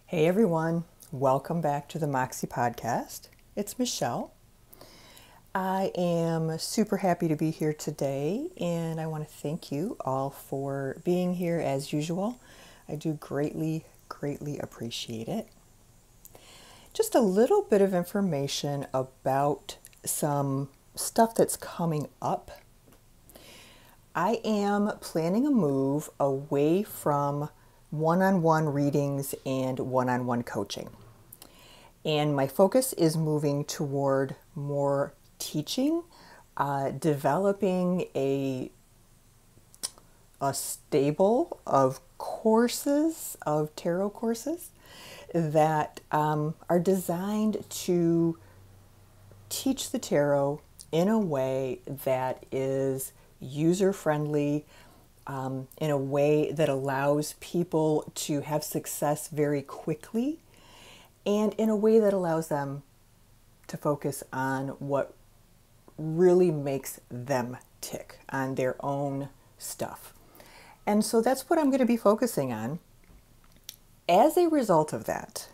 Hey everyone, welcome back to the Moxxie podcast. It's Michelle. I am super happy to be here today, and I want to thank you all for being here as usual. I do greatly appreciate it. Just a little bit of information about some stuff that's coming up. I am planning a move away from one-on-one readings and one-on-one coaching. And my focus is moving toward more teaching, developing a stable of courses, of tarot courses that are designed to teach the tarot in a way that is user-friendly, in a way that allows people to have success very quickly, and in a way that allows them to focus on what really makes them tick, on their own stuff. And so that's what I'm going to be focusing on. As a result of that,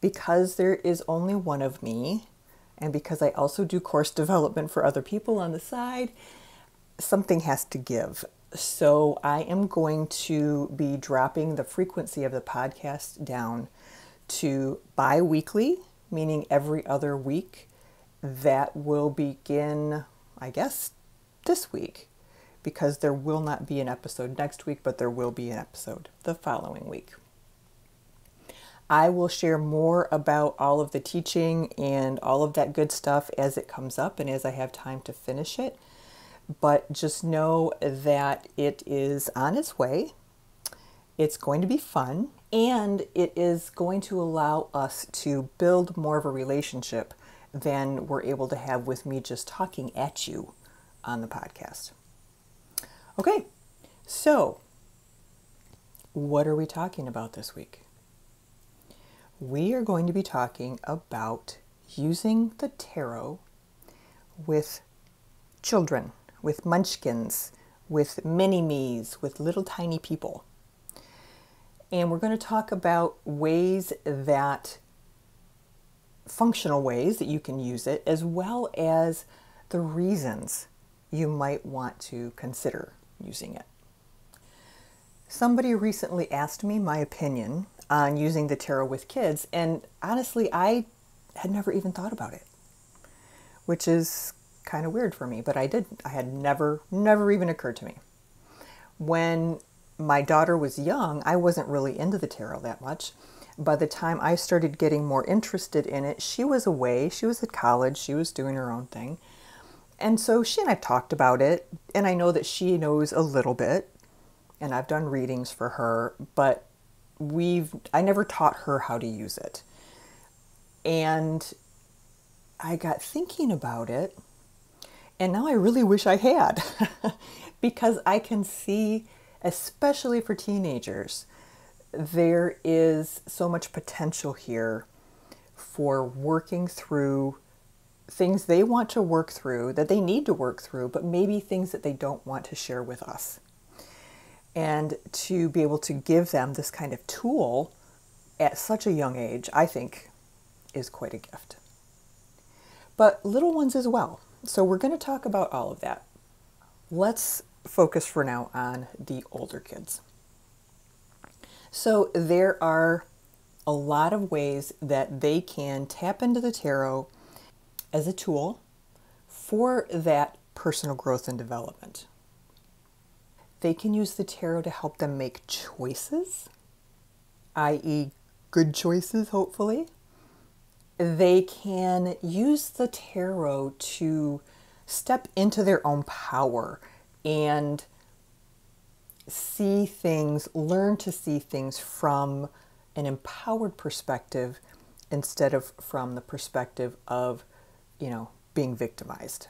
because there is only one of me, and because I also do course development for other people on the side, something has to give. So I am going to be dropping the frequency of the podcast down to bi-weekly, meaning every other week. That will begin, I guess, this week, because there will not be an episode next week, but there will be an episode the following week. I will share more about all of the teaching and all of that good stuff as it comes up and as I have time to finish it. But just know that it is on its way. It's going to be fun, and it is going to allow us to build more of a relationship than we're able to have with me just talking at you on the podcast. Okay, so what are we talking about this week? We are going to be talking about using the tarot with children, with munchkins, with mini-me's, with little tiny people. And we're going to talk about ways that, functional ways that you can use it, as well as the reasons you might want to consider using it. Somebody recently asked me my opinion on using the tarot with kids, and honestly, I had never even thought about it, which is kind of weird for me, but I did. I had never even occurred to me. When my daughter was young, I wasn't really into the tarot that much. By the time I started getting more interested in it, she was away. She was at college. She was doing her own thing. And so she and I talked about it, and I know that she knows a little bit, and I've done readings for her, but I never taught her how to use it. And I got thinking about it, and now I really wish I had, because I can see, especially for teenagers, there is so much potential here for working through things they want to work through, that they need to work through, but maybe things that they don't want to share with us. And to be able to give them this kind of tool at such a young age, I think, is quite a gift. But little ones as well. So we're going to talk about all of that. Let's focus for now on the older kids. So there are a lot of ways that they can tap into the tarot as a tool for that personal growth and development. They can use the tarot to help them make choices, i.e. good choices, hopefully. They can use the tarot to step into their own power and see things, learn to see things from an empowered perspective instead of from the perspective of, being victimized.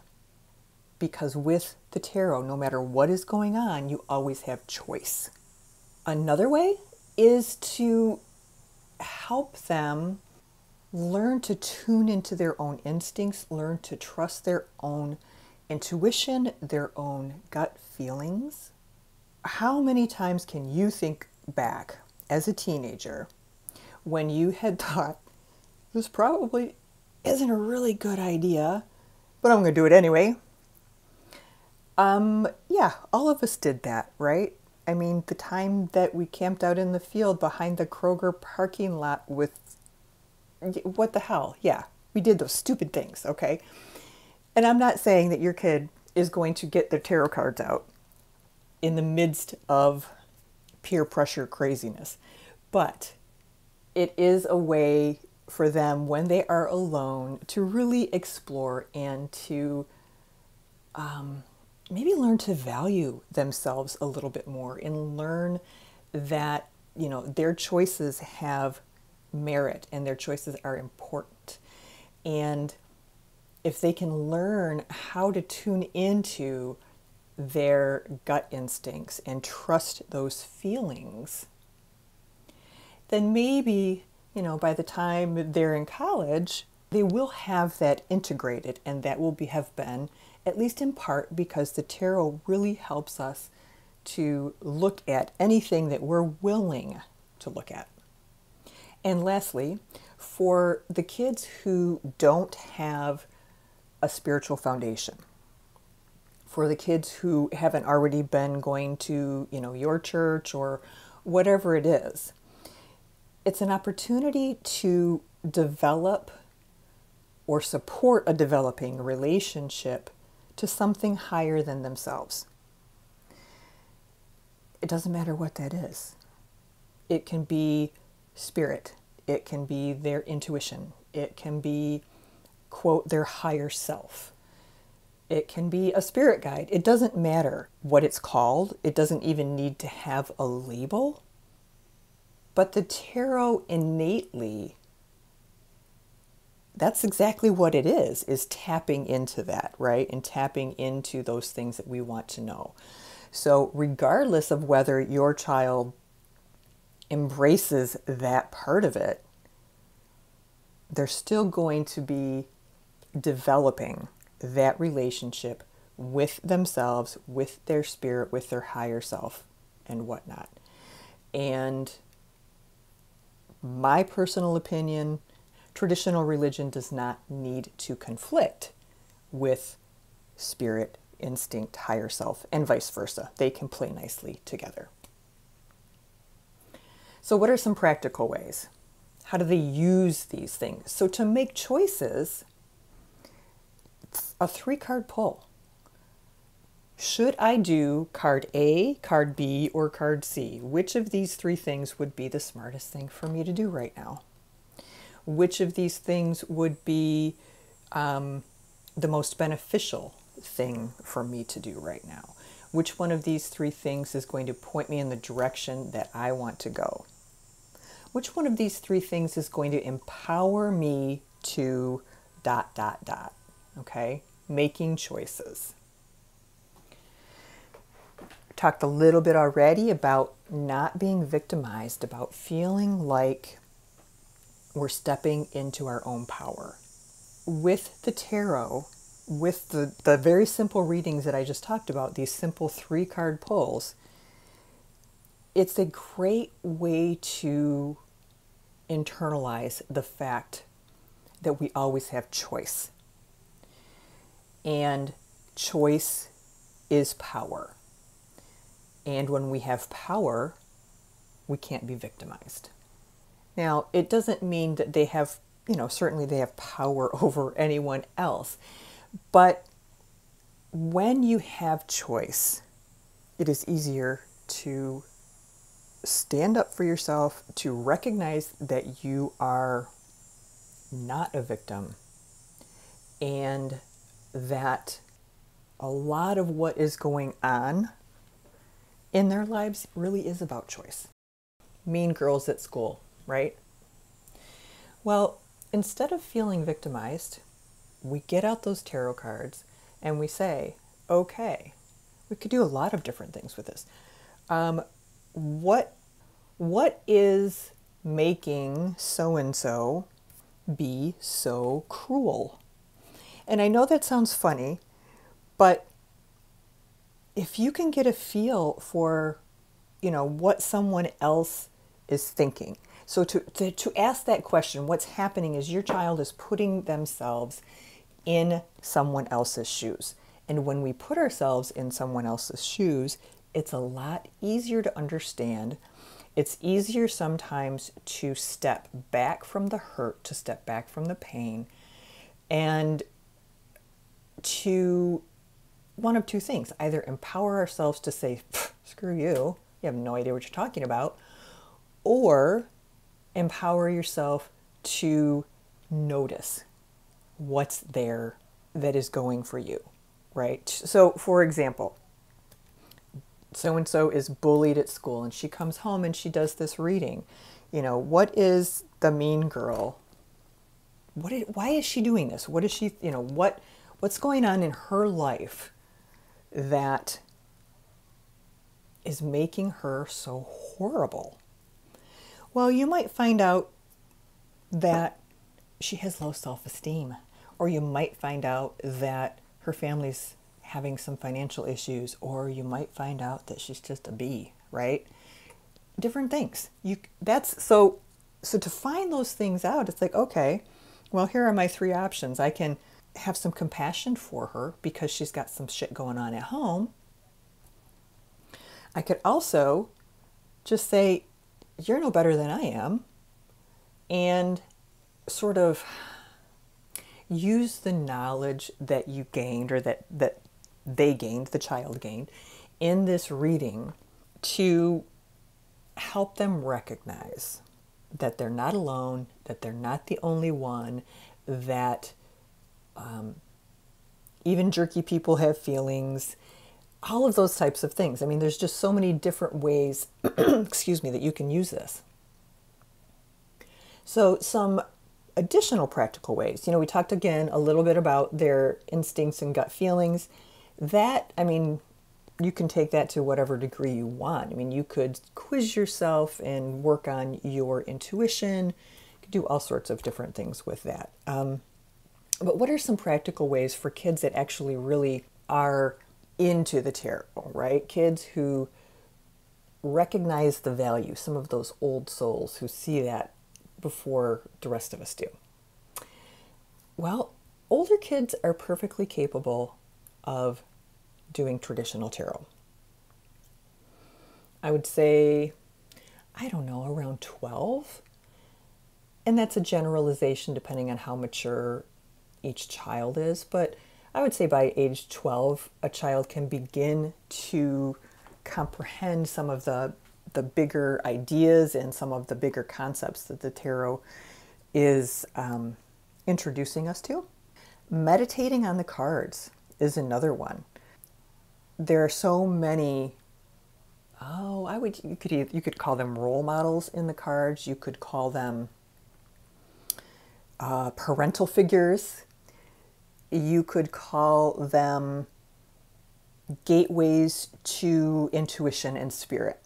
Because with the tarot, no matter what is going on, you always have choice. Another way is to help them learn to tune into their own instincts, learn to trust their own intuition, their own gut feelings. How many times can you think back as a teenager when you had thought this probably isn't a really good idea, but I'm going to do it anyway. Yeah, all of us did that, right? I mean, the time that we camped out in the field behind the Kroger parking lot with, what the hell? Yeah, we did those stupid things, okay? And I'm not saying that your kid is going to get their tarot cards out in the midst of peer pressure craziness, but it is a way for them when they are alone to really explore and to maybe learn to value themselves a little bit more and learn that, you know, their choices have merit and their choices are important. And if they can learn how to tune into their gut instincts and trust those feelings, then maybe, you know, by the time they're in college, they will have that integrated, and that will have been, at least in part, because the tarot really helps us to look at anything that we're willing to look at. And lastly, for the kids who don't have a spiritual foundation, for the kids who haven't already been going to, you know, your church or whatever it is, it's an opportunity to develop or support a developing relationship to something higher than themselves. It doesn't matter what that is. It can be spirit. It can be their intuition. It can be, quote, their higher self. It can be a spirit guide. It doesn't matter what it's called. It doesn't even need to have a label. But the tarot innately, that's exactly what it is tapping into that, right? And tapping into those things that we want to know. So regardless of whether your child embraces that part of it, they're still going to be developing that relationship with themselves, with their spirit, with their higher self, and whatnot. And my personal opinion, traditional religion does not need to conflict with spirit, instinct, higher self, and vice versa. They can play nicely together. So what are some practical ways? How do they use these things? So to make choices, a 3-card pull. Should I do card A, card B, or card C? Which of these 3 things would be the smartest thing for me to do right now? Which of these things would be the most beneficial thing for me to do right now? Which one of these 3 things is going to point me in the direction that I want to go? Which one of these 3 things is going to empower me to ... Okay? Making choices. Talked a little bit already about not being victimized, about feeling like we're stepping into our own power. With the tarot, with the very simple readings that I just talked about, these simple 3-card pulls, it's a great way to internalize the fact that we always have choice. And choice is power. And when we have power, we can't be victimized. Now, it doesn't mean that they have, you know, certainly they have power over anyone else. But when you have choice, it is easier to stand up for yourself, to recognize that you are not a victim, and that a lot of what is going on in their lives really is about choice. Mean girls at school, right? Well, instead of feeling victimized, we get out those tarot cards and we say, okay, we could do a lot of different things with this. What is making so-and-so be so cruel? And I know that sounds funny, but if you can get a feel for, you know, what someone else is thinking, So to ask that question, what's happening is your child is putting themselves in someone else's shoes. And when we put ourselves in someone else's shoes, it's a lot easier to understand. It's easier sometimes to step back from the hurt, to step back from the pain, and to one of two things: either empower ourselves to say, screw you have no idea what you're talking about, or empower yourself to notice what's there that is going for you, right? So, for example, so-and-so is bullied at school and she comes home and she does this reading. What is the mean girl? Why is she doing this? What is she, what's going on in her life that is making her so horrible? Well, you might find out that she has low self-esteem, or you might find out that her family's having some financial issues, or you might find out that she's just a bee, right? Different things. So to find those things out, it's like, okay, well, here are my three options. I can have some compassion for her because she's got some shit going on at home. I could also just say, you're no better than I am, and sort of use the knowledge that you gained, or that they gained, the child gained, in this reading to help them recognize that they're not alone, that they're not the only one, that even jerky people have feelings, all of those types of things. I mean, there's just so many different ways, excuse me, that you can use this. So some additional practical ways. We talked again a little bit about their instincts and gut feelings. That, I mean, you can take that to whatever degree you want. I mean, you could quiz yourself and work on your intuition. You could do all sorts of different things with that. But what are some practical ways for kids that actually really are into the tarot, right? Kids who recognize the value, some of those old souls who see that before the rest of us do. Well, older kids are perfectly capable of doing traditional tarot. I would say, I don't know, around 12. And that's a generalization depending on how mature each child is. But I would say by age 12, a child can begin to comprehend some of the bigger ideas and some of the bigger concepts that the tarot is introducing us to. Meditating on the cards is another one. There are so many, you could call them role models in the cards. You could call them parental figures. You could call them gateways to intuition and spirit.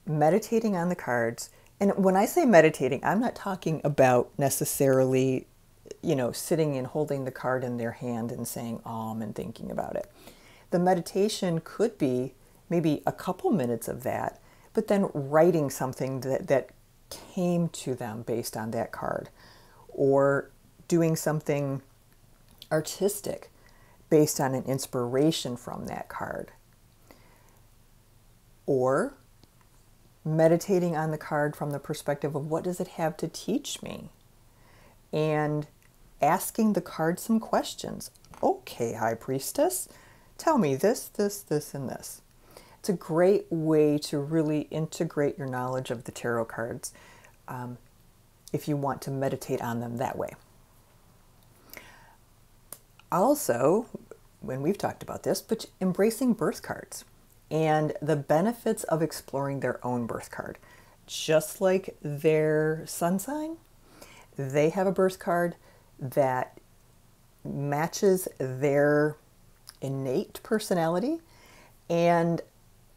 Meditating on the cards. And when I say meditating, I'm not talking about necessarily, sitting and holding the card in their hand and saying and thinking about it. The meditation could be maybe a couple minutes of that, but then writing something that came to them based on that card, or doing something artistic based on an inspiration from that card, or meditating on the card from the perspective of what does it have to teach me, and asking the card some questions. Okay, High Priestess, tell me this, and this. It's a great way to really integrate your knowledge of the tarot cards if you want to meditate on them that way. Also, when we've talked about this, but embracing birth cards and the benefits of exploring their own birth card. Just like their sun sign, they have a birth card that matches their innate personality, and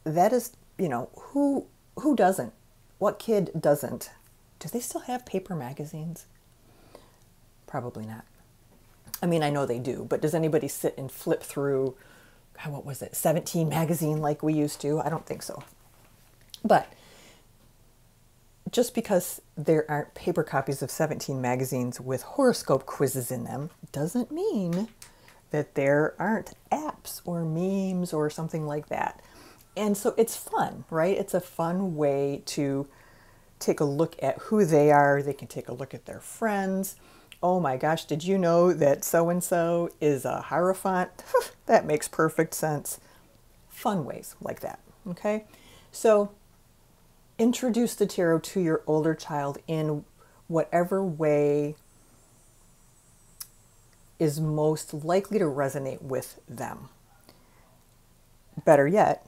that is, who doesn't? What kid doesn't? Do they still have paper magazines? Probably not. I mean, I know they do, but does anybody sit and flip through, 17 magazine like we used to? I don't think so. But just because there aren't paper copies of 17 magazines with horoscope quizzes in them doesn't mean that there aren't apps or memes or something like that. And so it's fun, right? It's a fun way to take a look at who they are. They can take a look at their friends. Oh my gosh, did you know that so-and-so is a Hierophant? That makes perfect sense. Fun ways like that, okay? So introduce the tarot to your older child in whatever way is most likely to resonate with them. Better yet,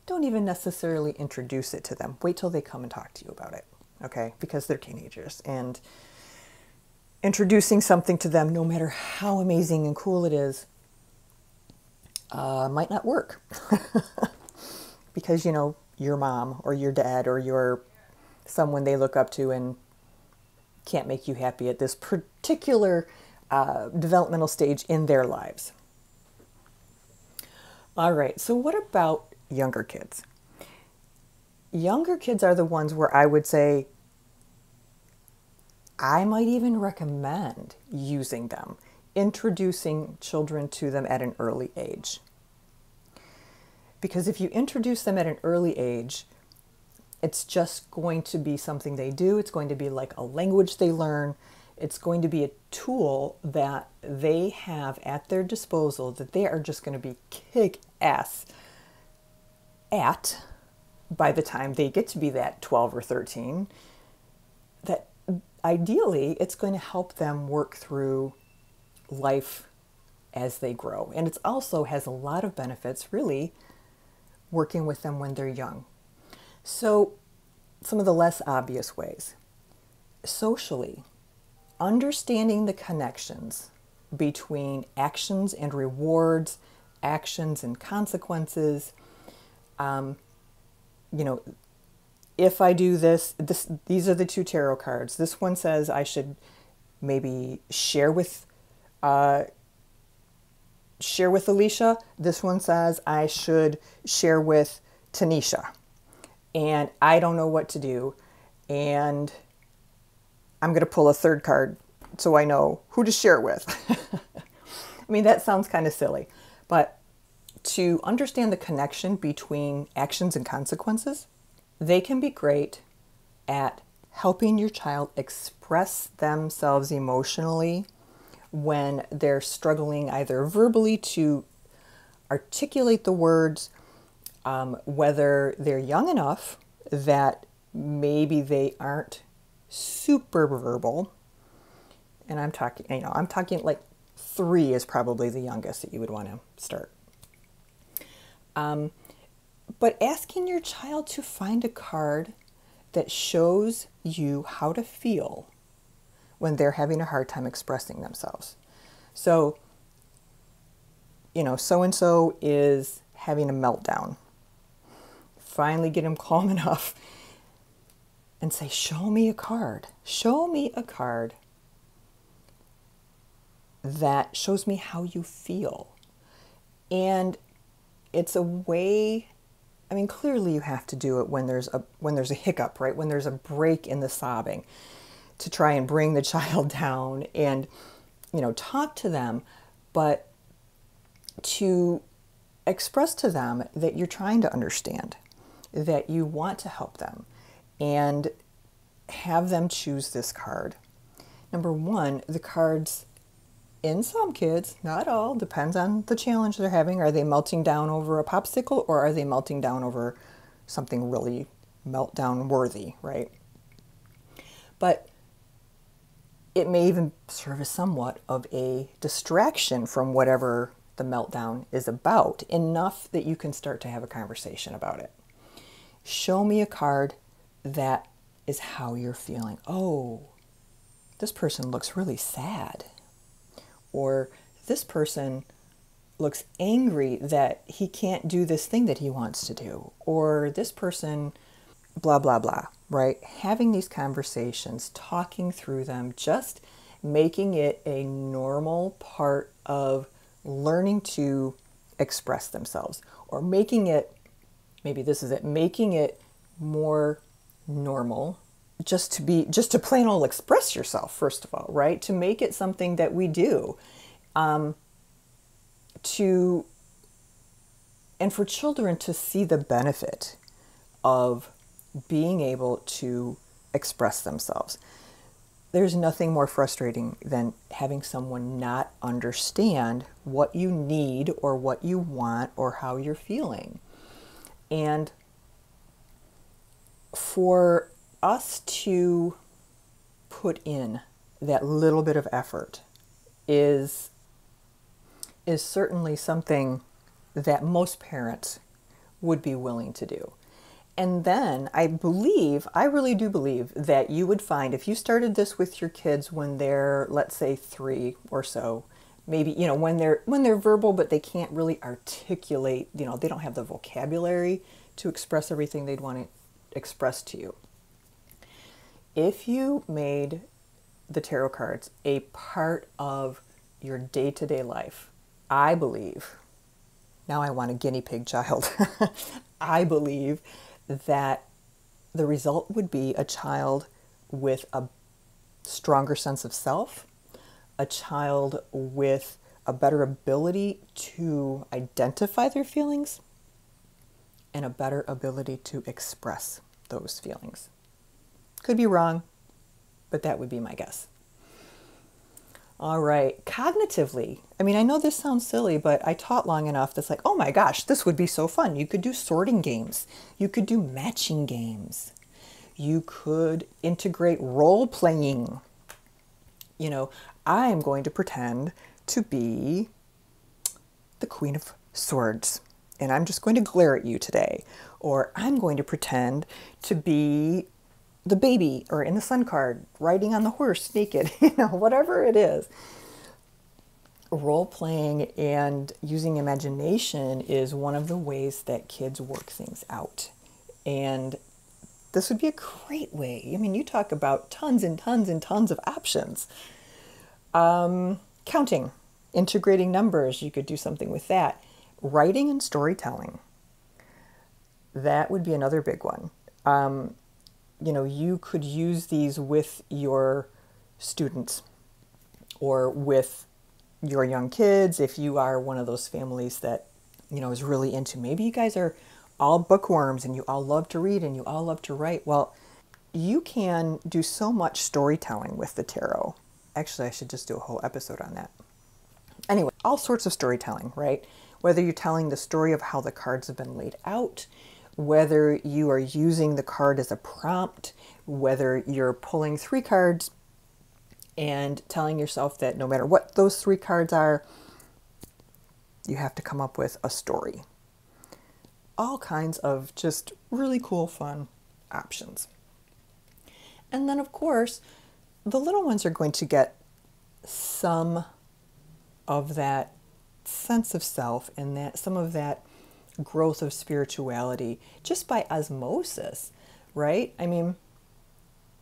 don't even necessarily introduce it to them. Wait till they come and talk to you about it, okay? Because they're teenagers, and introducing something to them, no matter how amazing and cool it is, might not work. Because, you know, your mom or your dad or your someone they look up to and can't make you happy at this particular developmental stage in their lives. All right, so what about younger kids? Younger kids are the ones where I would say I might even recommend using them, introducing children to them at an early age. Because if you introduce them at an early age, it's just going to be something they do. It's going to be like a language they learn. It's going to be a tool that they have at their disposal that they are just going to be kick-ass at by the time they get to be that 12 or 13. That ideally, it's going to help them work through life as they grow. And it also has a lot of benefits, really, working with them when they're young. So some of the less obvious ways. Socially, understanding the connections between actions and rewards, actions and consequences. You know, if I do this, these are the two tarot cards. This one says I should maybe share with Alicia. This one says I should share with Tanisha. And I don't know what to do. And I'm going to pull a third card so I know who to share with. I mean, that sounds kind of silly. But to understand the connection between actions and consequences, they can be great at helping your child express themselves emotionally when they're struggling either verbally to articulate the words, whether they're young enough that maybe they aren't super verbal. And I'm talking like 3 is probably the youngest that you would want to start. But asking your child to find a card that shows you how to feel when they're having a hard time expressing themselves. So, you know, so-and-so is having a meltdown. Finally get him calm enough and say, show me a card. Show me a card that shows me how you feel. And it's a way, I mean, clearly you have to do it when there's a hiccup, right? When there's a break in the sobbing, to try and bring the child down and, you know, talk to them, but to express to them that you're trying to understand, that you want to help them, and have them choose this card. Number one, the cards in some kids, not all, depends on the challenge they're having. Are they melting down over a popsicle, or are they melting down over something really meltdown worthy, right? But it may even serve as somewhat of a distraction from whatever the meltdown is about, enough that you can start to have a conversation about it. Show me a card that is how you're feeling. Oh, this person looks really sad. Or this person looks angry that he can't do this thing that he wants to do. Or this person, blah, blah, blah, right? Having these conversations, talking through them, just making it a normal part of learning to express themselves. Or making it, maybe this is it, making it more normal. just to plain old express yourself, first of all, right? To make it something that we do. And for children to see the benefit of being able to express themselves. There's nothing more frustrating than having someone not understand what you need or what you want or how you're feeling. And for us to put in that little bit of effort is certainly something that most parents would be willing to do. And then I really do believe that you would find if you started this with your kids when they're, let's say, 3 or so, maybe, when they're verbal, but they can't really articulate, they don't have the vocabulary to express everything they'd want to express to you. If you made the tarot cards a part of your day-to-day life, I believe, now I want a guinea pig child, I believe that the result would be a child with a stronger sense of self, a child with a better ability to identify their feelings, and a better ability to express those feelings. Could be wrong, but that would be my guess. All right, cognitively, I know this sounds silly, but I taught long enough that's like, oh my gosh, this would be so fun. You could do sorting games. You could do matching games. You could integrate role playing. I'm going to pretend to be the Queen of Swords, and I'm just going to glare at you today. Or I'm going to pretend to be the baby, or in the sun card, riding on the horse naked, whatever it is. Role playing and using imagination is one of the ways that kids work things out. And this would be a great way. You talk about tons and tons and tons of options. Counting, integrating numbers, you could do something with that. Writing and storytelling, that would be another big one. You could use these with your students or with your young kids if you are one of those families that, is really into, maybe you guys are all bookworms and you all love to read and you all love to write. Well, you can do so much storytelling with the tarot. Actually, I should just do a whole episode on that. Anyway, all sorts of storytelling, right? Whether you're telling the story of how the cards have been laid out, whether you are using the card as a prompt, whether you're pulling 3 cards and telling yourself that no matter what those 3 cards are, you have to come up with a story. All kinds of just really cool, fun options. And then, of course, the little ones are going to get some of that sense of self and that some of that growth of spirituality just by osmosis, right?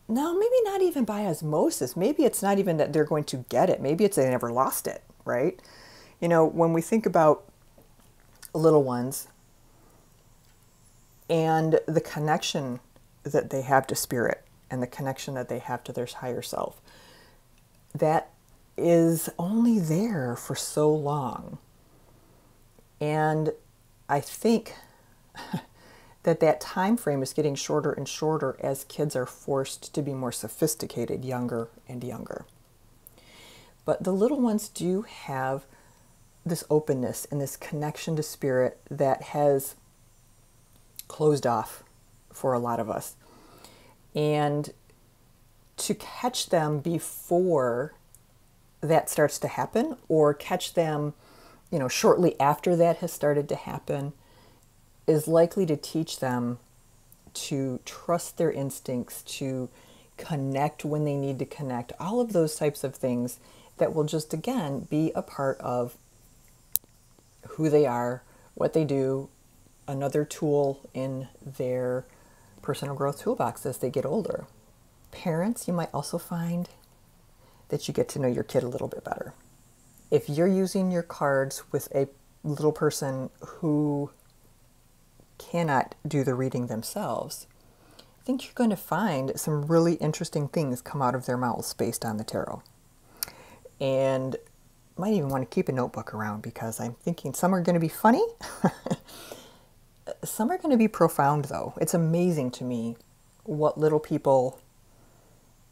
No, maybe not even by osmosis. Maybe it's not even that they're going to get it. Maybe it's they never lost it, right? When we think about little ones and the connection that they have to spirit and the connection that they have to their higher self, that is only there for so long. And I think that time frame is getting shorter and shorter as kids are forced to be more sophisticated, younger and younger. But the little ones do have this openness and this connection to spirit that has closed off for a lot of us. And to catch them before that starts to happen, or catch them, shortly after that has started to happen, is likely to teach them to trust their instincts, to connect when they need to connect, all of those types of things that will just, again, be a part of who they are, what they do, another tool in their personal growth toolbox as they get older. Parents, you might also find that you get to know your kid a little bit better. If you're using your cards with a little person who cannot do the reading themselves, think you're going to find some really interesting things come out of their mouths based on the tarot. And might even want to keep a notebook around, because I'm thinking some are going to be funny. Some are going to be profound, though. It's amazing to me what little people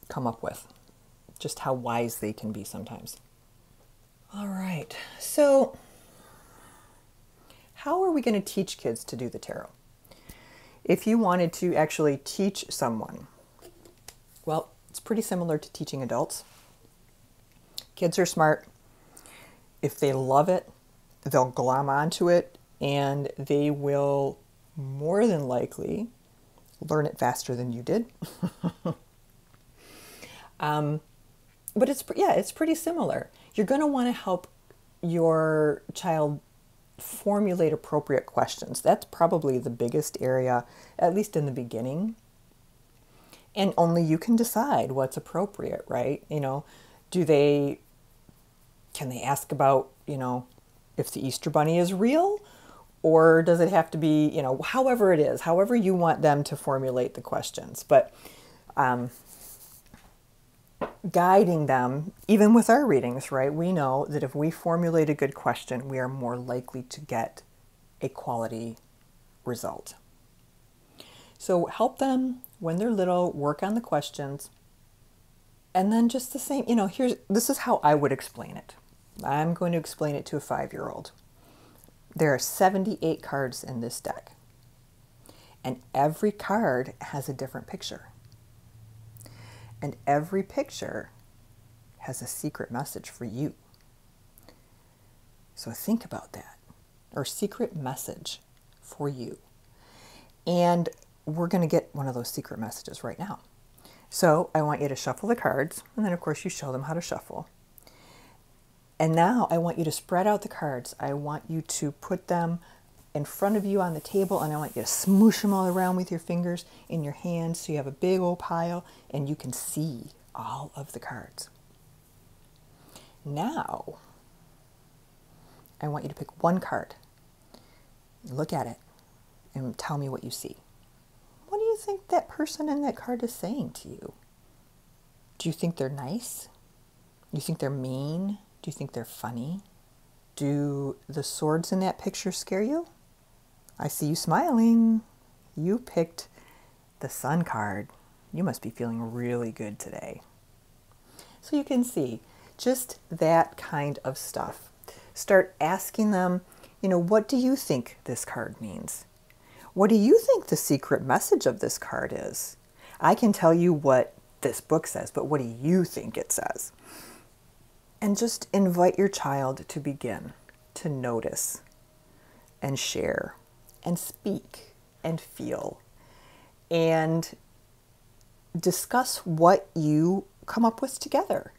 come up with, just how wise they can be sometimes. All right, so how are we going to teach kids to do the tarot? If you wanted to actually teach someone, well, it's pretty similar to teaching adults. Kids are smart. If they love it, they'll glom onto it, and they will more than likely learn it faster than you did. But it's pretty similar. You're going to want to help your child formulate appropriate questions. That's probably the biggest area, at least in the beginning. And only you can decide what's appropriate, right? You know, can they ask about, you know, if the Easter Bunny is real? Or does it have to be, you know, however it is, however you want them to formulate the questions. But guiding them, even with our readings, right? We know that if we formulate a good question, we are more likely to get a quality result. So help them when they're little, work on the questions. And then just the same, you know, this is how I would explain it. I'm going to explain it to a 5-year-old. There are 78 cards in this deck, and every card has a different picture. And every picture has a secret message for you. So think about that, or secret message for you. And we're going to get one of those secret messages right now. So I want you to shuffle the cards, and then of course you show them how to shuffle. And now I want you to spread out the cards. I want you to put them in front of you on the table, and I want you to smoosh them all around with your fingers in your hands so you have a big old pile and you can see all of the cards. Now, I want you to pick one card. Look at it and tell me what you see. What do you think that person in that card is saying to you? Do you think they're nice? Do you think they're mean? Do you think they're funny? Do the swords in that picture scare you? I see you smiling. You picked the Sun card. You must be feeling really good today. So you can see just that kind of stuff. Start asking them, you know, what do you think this card means? What do you think the secret message of this card is? I can tell you what this book says, but what do you think it says? And just invite your child to begin to notice and share and speak and feel and discuss what you come up with together.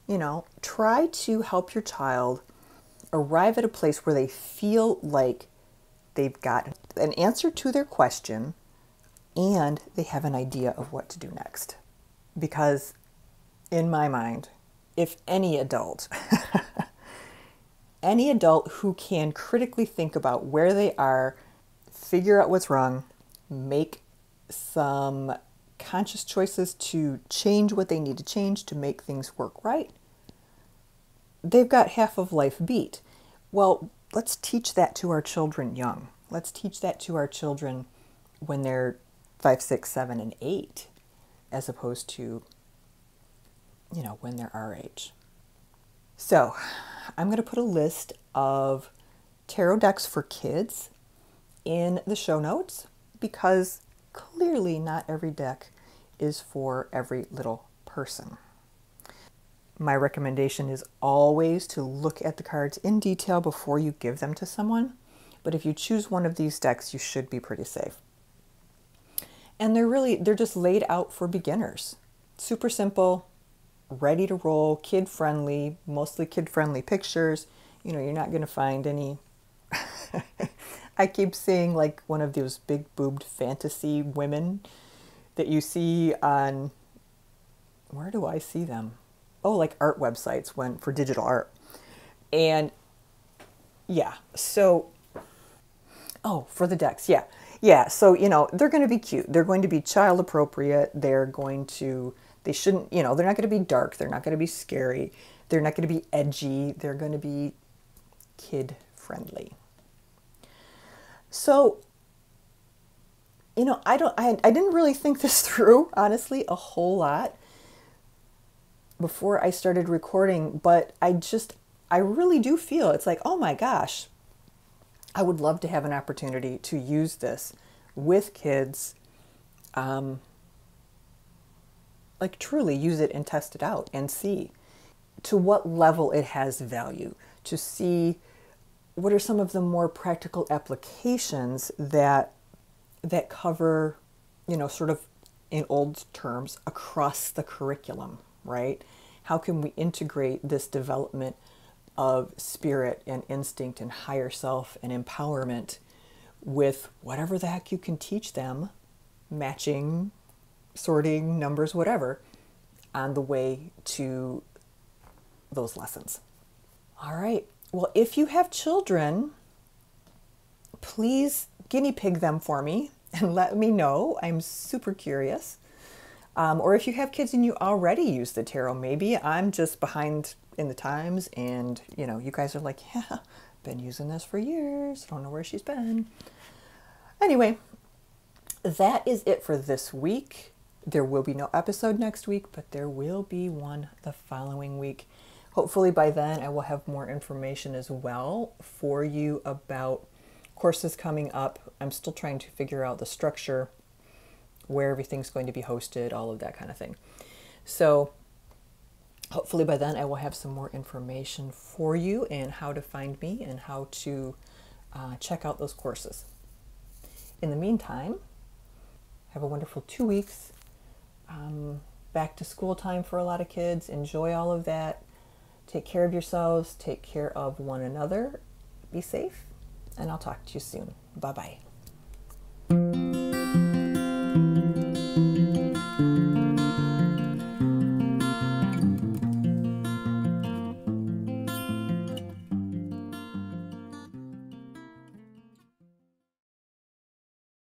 You know, try to help your child arrive at a place where they feel like they've got an answer to their question and they have an idea of what to do next. Because in my mind, if any adult, any adult who can critically think about where they are, figure out what's wrong, make some conscious choices to change what they need to change to make things work right, they've got half of life beat. Well, let's teach that to our children young. Let's teach that to our children when they're 5, 6, 7, and 8, as opposed to, you know, when they're our age. So I'm going to put a list of tarot decks for kids in the show notes, because clearly not every deck is for every little person. My recommendation is always to look at the cards in detail before you give them to someone. But if you choose one of these decks, you should be pretty safe. And they're just laid out for beginners. Super simple, ready to roll, kid-friendly, mostly kid-friendly pictures. You know, you're not going to find any... I keep seeing like one of those big-boobed fantasy women that you see on... Where do I see them? Oh, like art websites for digital art. And yeah, so... Oh, for the decks, yeah. Yeah, so, they're going to be cute. They're going to be child appropriate. They shouldn't, they're not going to be dark. They're not going to be scary. They're not going to be edgy. They're going to be kid friendly. So, I didn't really think this through, honestly, a whole lot before I started recording, but I really do feel it's like, oh my gosh, I would love to have an opportunity to use this with kids, like truly use it and test it out and see to what level it has value, to see what are some of the more practical applications that cover, sort of in old terms, across the curriculum, right? How can we integrate this development of spirit and instinct and higher self and empowerment with whatever the heck you can teach them, matching, sorting, numbers, whatever, on the way to those lessons. All right. Well, if you have children, please guinea pig them for me and let me know. I'm super curious. Or if you have kids and you already use the tarot, maybe I'm just behind in the times and, you guys are like, yeah, been using this for years. Don't know where she's been. Anyway, that is it for this week. There will be no episode next week, but there will be one the following week. Hopefully by then I will have more information as well for you about courses coming up. I'm still trying to figure out the structure, where everything's going to be hosted, all of that kind of thing. So hopefully by then I will have some more information for you and how to find me and how to check out those courses. In the meantime, have a wonderful 2 weeks. Back to school time for a lot of kids. Enjoy all of that. Take care of yourselves. Take care of one another. Be safe. And I'll talk to you soon. Bye-bye.